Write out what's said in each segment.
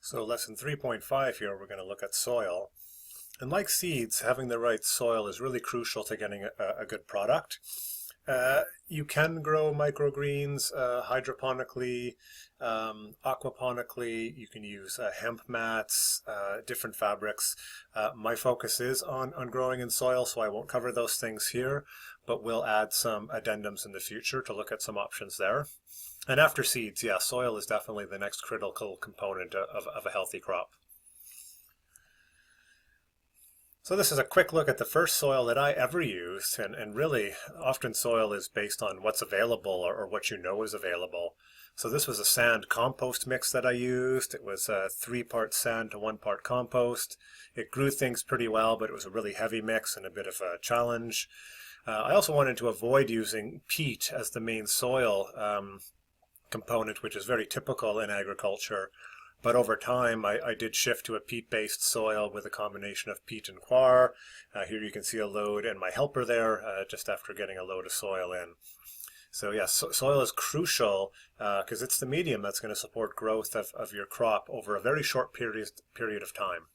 So lesson 3.5 here, we're going to look at soil. And like seeds, having the right soil is really crucial to getting a good product. You can grow microgreens hydroponically, aquaponically. You can use hemp mats, different fabrics. My focus is on growing in soil, so I won't cover those things here, but we'll add some addendums in the future to look at some options there. And after seeds, yeah, soil is definitely the next critical component of a healthy crop. So this is a quick look at the first soil that I ever used, and really often soil is based on what's available or what you know is available. So this was a sand compost mix that I used. It was 3 parts sand to 1 part compost. It grew things pretty well, but it was a really heavy mix and a bit of a challenge. I also wanted to avoid using peat as the main soil component, which is very typical in agriculture. But over time, I did shift to a peat-based soil with a combination of peat and coir. Here you can see a load and my helper there just after getting a load of soil in. So yes, soil is crucial because it's the medium that's going to support growth of your crop over a very short period of time.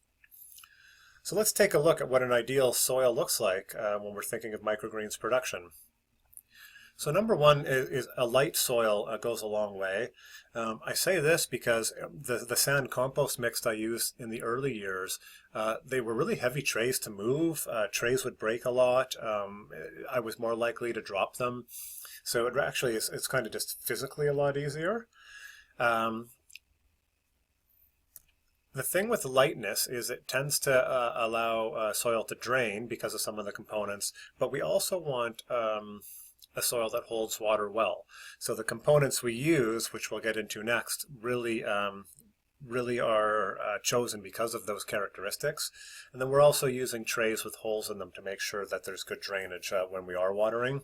So let's take a look at what an ideal soil looks like when we're thinking of microgreens production. So number one is a light soil goes a long way. I say this because the sand compost mix I used in the early years, they were really heavy trays to move. Trays would break a lot. I was more likely to drop them. So it actually it's kind of just physically a lot easier. The thing with lightness is it tends to allow soil to drain because of some of the components, but we also want a soil that holds water well. So the components we use, which we'll get into next, really are chosen because of those characteristics. And then we're also using trays with holes in them to make sure that there's good drainage when we are watering.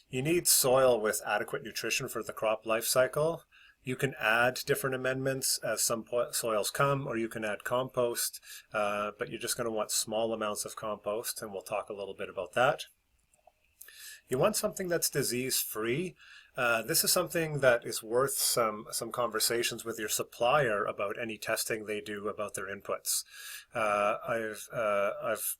You need soil with adequate nutrition for the crop life cycle. You can add different amendments as some soils come, or you can add compost, but you're just going to want small amounts of compost, and we'll talk a little bit about that. You want something that's disease-free. This is something that is worth some conversations with your supplier about any testing they do about their inputs. I've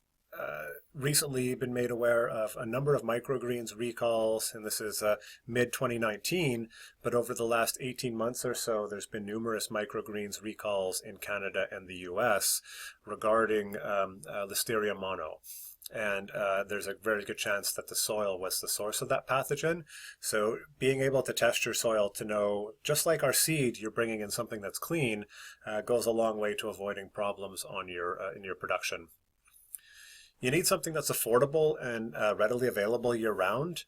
recently been made aware of a number of microgreens recalls, and this is mid-2019, but over the last 18 months or so, there's been numerous microgreens recalls in Canada and the US regarding Listeria mono. And there's a very good chance that the soil was the source of that pathogen. So being able to test your soil to know, just like our seed, you're bringing in something that's clean, goes a long way to avoiding problems on your in your production. You need something that's affordable and readily available year-round.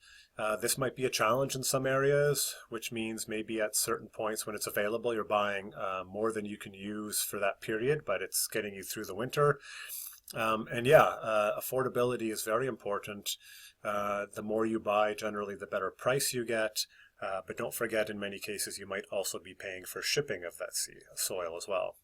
This might be a challenge in some areas, which means maybe at certain points when it's available, you're buying more than you can use for that period, but it's getting you through the winter. And yeah, affordability is very important. The more you buy, generally, the better price you get. But don't forget, in many cases, you might also be paying for shipping of that soil as well.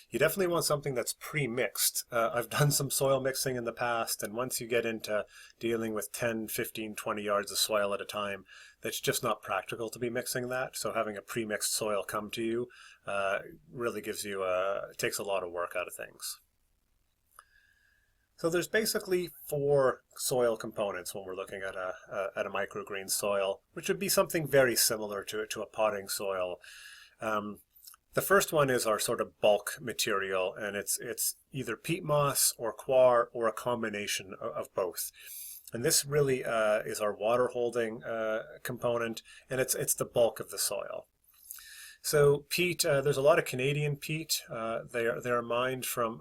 You definitely want something that's pre-mixed. I've done some soil mixing in the past, and once you get into dealing with 10, 15, 20 yards of soil at a time, that's just not practical to be mixing that. So having a pre-mixed soil come to you really gives you, takes a lot of work out of things. So there's basically 4 soil components when we're looking at a microgreen soil, which would be something very similar to a potting soil. The first one is our sort of bulk material, and it's either peat moss or coir or a combination of both. And this really is our water holding component, and it's the bulk of the soil. So peat, there's a lot of Canadian peat. They are mined from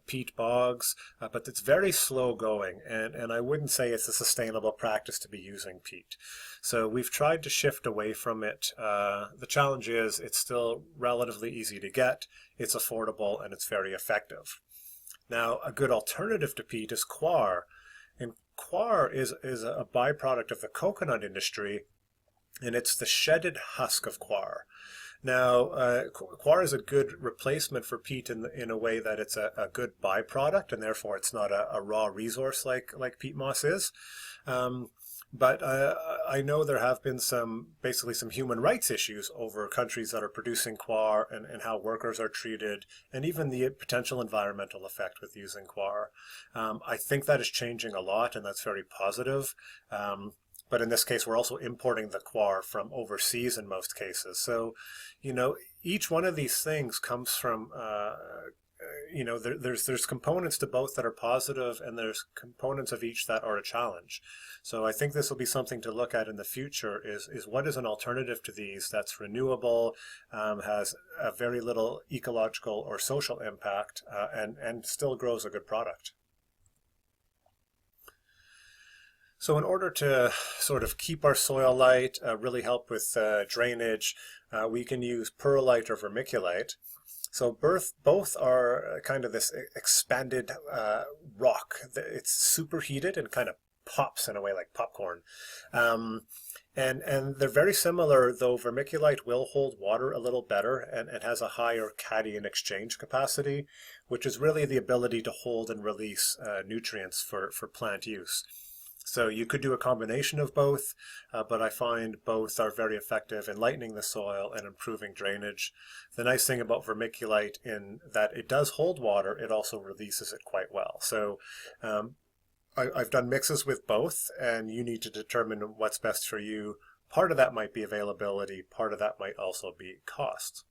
peat bogs, but it's very slow going, and I wouldn't say it's a sustainable practice to be using peat. So we've tried to shift away from it. The challenge is it's still relatively easy to get, it's affordable, and it's very effective. Now, a good alternative to peat is coir, and coir is a byproduct of the coconut industry, and it's the shedded husk of coir. Now, coir is a good replacement for peat in a way that it's a good byproduct, and therefore it's not a raw resource like peat moss is. But I know there have been basically some human rights issues over countries that are producing coir, and how workers are treated, and even the potential environmental effect with using coir. I think that is changing a lot, and that's very positive. But in this case, we're also importing the coir from overseas in most cases. So, each one of these things comes from there's components to both that are positive, and there's components of each that are a challenge. So I think this will be something to look at in the future, is what is an alternative to these that's renewable, has a very little ecological or social impact, and still grows a good product. So in order to sort of keep our soil light, really help with drainage, we can use perlite or vermiculite. So both are kind of this expanded rock. It's superheated and kind of pops in a way like popcorn. And they're very similar, though vermiculite will hold water a little better, and has a higher cation exchange capacity, which is really the ability to hold and release nutrients for plant use. So you could do a combination of both, but I find both are very effective in lightening the soil and improving drainage. The nice thing about vermiculite in that it does hold water, it also releases it quite well. So I've done mixes with both, and you need to determine what's best for you. Part of that might be availability, part of that might also be cost.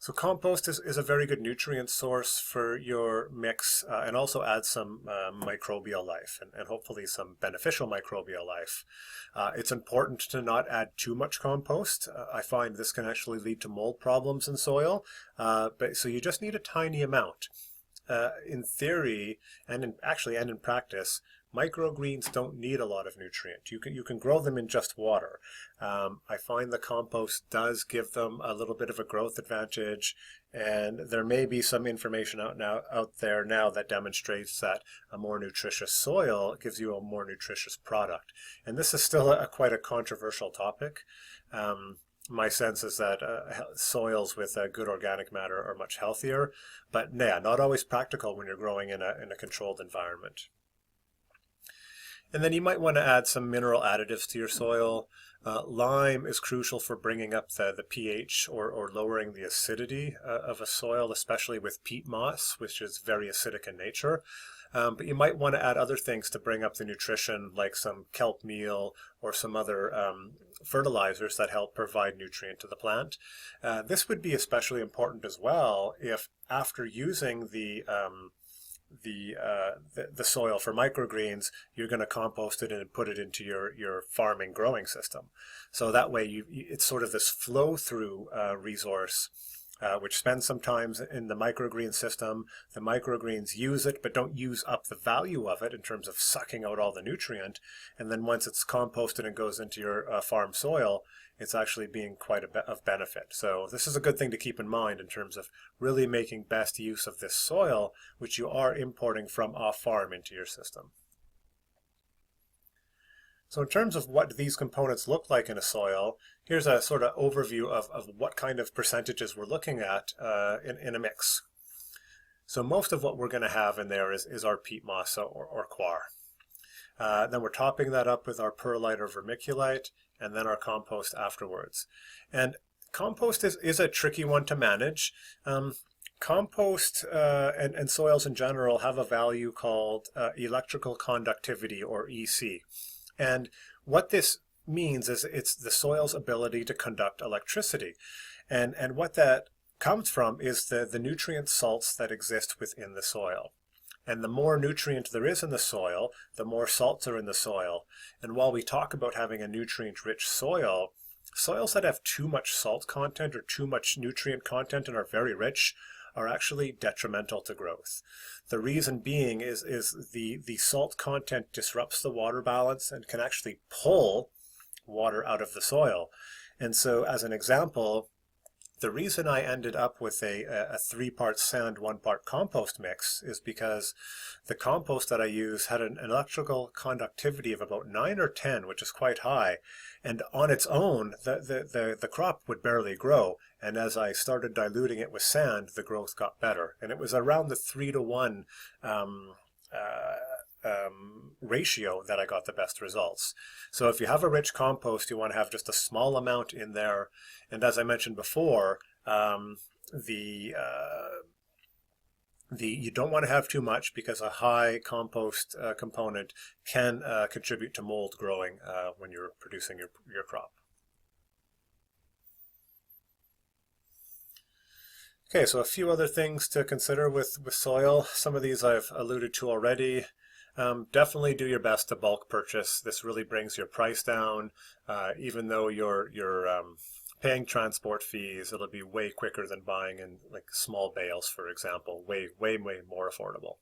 So compost is a very good nutrient source for your mix, and also adds some microbial life, and hopefully some beneficial microbial life. It's important to not add too much compost. I find this can actually lead to mold problems in soil, so you just need a tiny amount. In theory, and in practice, microgreens don't need a lot of nutrient. You can grow them in just water. I find the compost does give them a little bit of a growth advantage, and there may be some information out there now that demonstrates that a more nutritious soil gives you a more nutritious product. And this is still quite a controversial topic. My sense is that soils with good organic matter are much healthier, but yeah, not always practical when you're growing in a controlled environment. And then you might want to add some mineral additives to your soil. Lime is crucial for bringing up the pH, or lowering the acidity of a soil, especially with peat moss, which is very acidic in nature. But you might want to add other things to bring up the nutrition, like some kelp meal or some other fertilizers that help provide nutrient to the plant. This would be especially important as well if, after using the soil for microgreens, you're going to compost it and put it into your farming growing system. So that way it's sort of this flow through resource, which spends some time in the microgreen system. The microgreens use it, but don't use up the value of it in terms of sucking out all the nutrient. And then once it's composted and goes into your farm soil, it's actually being quite of benefit. So this is a good thing to keep in mind in terms of really making best use of this soil, which you are importing from off farm into your system. So in terms of what these components look like in a soil, here's a sort of overview of what kind of percentages we're looking at in a mix. So most of what we're going to have in there is our peat moss or coir. Then we're topping that up with our perlite or vermiculite, and then our compost afterwards. And compost is a tricky one to manage. Compost and soils in general have a value called electrical conductivity, or EC. And what this means is it's the soil's ability to conduct electricity. And what that comes from is the nutrient salts that exist within the soil. And the more nutrient there is in the soil, the more salts are in the soil. And while we talk about having a nutrient-rich soil, soils that have too much salt content or too much nutrient content and are very rich are actually detrimental to growth. The reason being is the salt content disrupts the water balance and can actually pull water out of the soil. And so, as an example, the reason I ended up with a 3-part sand, 1-part compost mix is because the compost that I use had an electrical conductivity of about 9 or 10, which is quite high. And on its own, the crop would barely grow. And as I started diluting it with sand, the growth got better. And it was around the 3-to-1 ratio that I got the best results. So if you have a rich compost, you want to have just a small amount in there. And as I mentioned before, you don't want to have too much, because a high compost component can contribute to mold growing when you're producing your crop. Okay, so a few other things to consider with soil. Some of these I've alluded to already. Definitely do your best to bulk purchase. This really brings your price down. Even though you're paying transport fees, it'll be way quicker than buying in like small bales, for example. Way more affordable.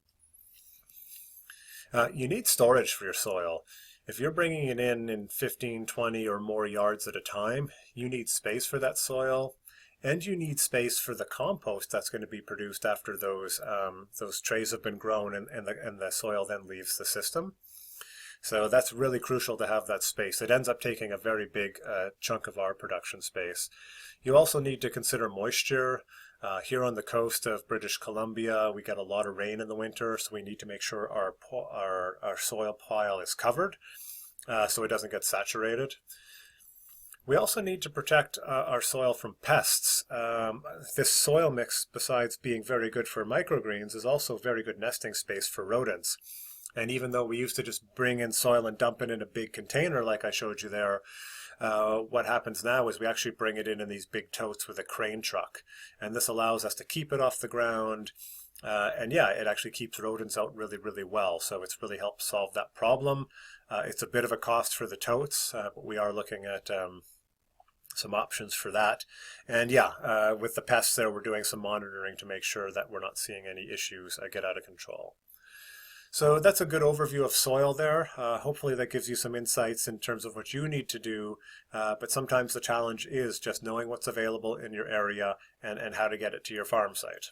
You need storage for your soil. If you're bringing it in 15, 20 or more yards at a time, you need space for that soil. And you need space for the compost that's going to be produced after those trays have been grown and the soil then leaves the system. So that's really crucial to have that space. It ends up taking a very big chunk of our production space. You also need to consider moisture. Here on the coast of British Columbia, we get a lot of rain in the winter, so we need to make sure our soil pile is covered so it doesn't get saturated. We also need to protect our soil from pests. This soil mix, besides being very good for microgreens, is also very good nesting space for rodents. And even though we used to just bring in soil and dump it in a big container like I showed you there, what happens now is we actually bring it in these big totes with a crane truck. And this allows us to keep it off the ground. And yeah, it actually keeps rodents out really well. So it's really helped solve that problem. It's a bit of a cost for the totes, but we are looking at some options for that. And yeah, with the pests there, we're doing some monitoring to make sure that we're not seeing any issues get out of control. So that's a good overview of soil there. Hopefully that gives you some insights in terms of what you need to do, but sometimes the challenge is just knowing what's available in your area and how to get it to your farm site.